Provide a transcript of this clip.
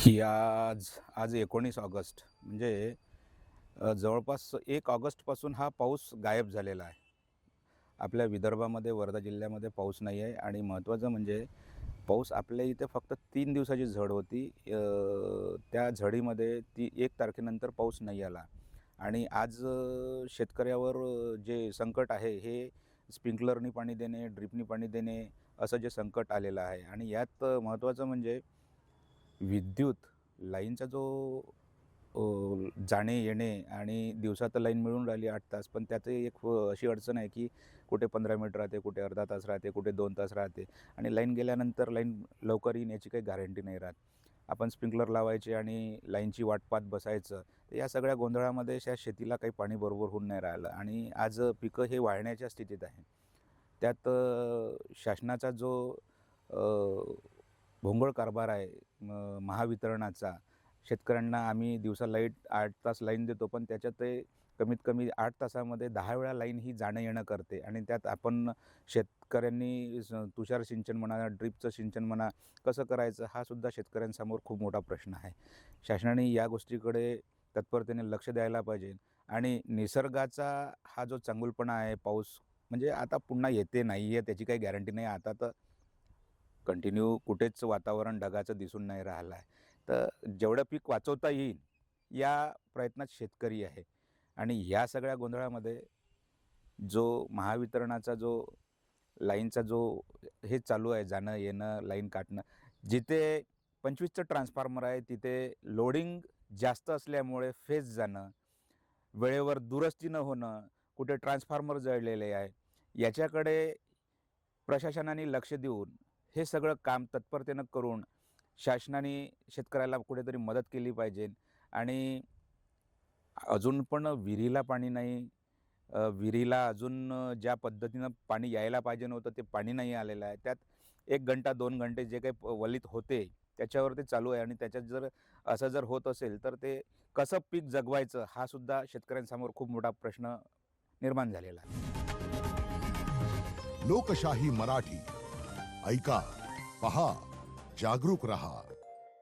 या आज आज 19 ऑगस्ट म्हणजे जवळपास 1 ऑगस्टपासून हा पाऊस गायब झालेला आहे. आपल्या विदर्भामध्ये, वर्धा जिल्ह्यामध्ये पाऊस नाही आहे आणि महत्त्वाचं म्हणजे पाऊस आपल्या इथे फक्त 3 दिवसाची झड होती. त्या झडीमध्ये ती 1 तारखेनंतर पाऊस नाही आला आणि आज शेतकऱ्यावर जे संकट आहे हे स्प्रिंकलरनी पाणी देणे, ड्रिपनी पाणी देणे असं जे संकट आलेलं आहे आणि यात महत्त्वाचं म्हणजे विद्युत लाईनचा जो जाणे-येणे आणि दिवसा तर लाईन मिळून राहिली 8 तास, पण त्यात एक अशी अडचण आहे, की कुठे 15 मिनिट राहते, कुठे अर्धा तास राहते, कुठे 2 तास राहते आणि लाईन गेल्यानंतर लाईन लवकर येईन याची काही गॅरंटी नाही राहत. आपण स्प्रिंकलर लावायचे आणि लाईनची वाट पाहत बसायचं. तर या सगळ्या गोंधळामध्ये शेतीला काही पाणी बरोबर होऊन नाही राहिलं आणि आज पिकं हे वाळण्याच्या स्थितीत आहे. त्यात शासनाचा जो भोंगळ कारभार आहे महावितरणाचा. शेतकऱ्यांना आम्ही दिवसा लाईट 8 तास लाईन देतो, पण त्याच्यात ते कमीत कमी 8 तासामध्ये 10 वेळा लाईन ही जाणं-येणं करते आणि त्यात आपण शेतकऱ्यांनी तुषार सिंचन म्हणा, ड्रिपचं सिंचन म्हणा, कसं करायचं हा सुद्धा शेतकऱ्यांसमोर खूप मोठा प्रश्न आहे. शासनाने या गोष्टीकडे तत्परतेने लक्ष द्यायला पाहिजे आणि निसर्गाचा हा जो चांगुलपणा आहे, पाऊस म्हणजे आता पुन्हा येते, नाही आहे त्याची काही गॅरंटी नाही. आता तर कंटिन्यू कुठेच वातावरण ढगाचं दिसून नाही राहिलं आहे. तर जेवढं पीक वाचवता येईल, या प्रयत्नात शेतकरी आहे आणि या सगळ्या गोंधळामध्ये जो महावितरणाचा जो लाईनचा जो हे चालू आहे, जाणं-येणं, लाईन काटणं. जिथे 25चं ट्रान्सफॉर्मर आहे, तिथे लोडिंग जास्त असल्यामुळे फेज जाणं, वेळेवर दुरुस्ती न होणं, कुठे ट्रान्सफॉर्मर जळलेले आहे. याच्याकडे प्रशासनाने लक्ष देऊन हे सगळं काम तत्परतेनं करून शासनाने शेतकऱ्याला कुठेतरी मदत केली पाहिजे आणि अजून पण विहिरीला पाणी नाही. विहिरीला अजून ज्या पद्धतीनं पाणी यायला पाहिजे नव्हतं ते पाणी नाही आलेलं आहे. त्यात 1 घंटा 2 घंटे जे काही वलीत होते त्याच्यावर ते चालू आहे आणि त्याच्यात जर असं जर होत असेल तर ते कसं पीक जगवायचं हा सुद्धा शेतकऱ्यांसमोर खूप मोठा प्रश्न निर्माण झालेला आहे. लोकशाही मराठी ऐका, पहा, जागरूक रहा.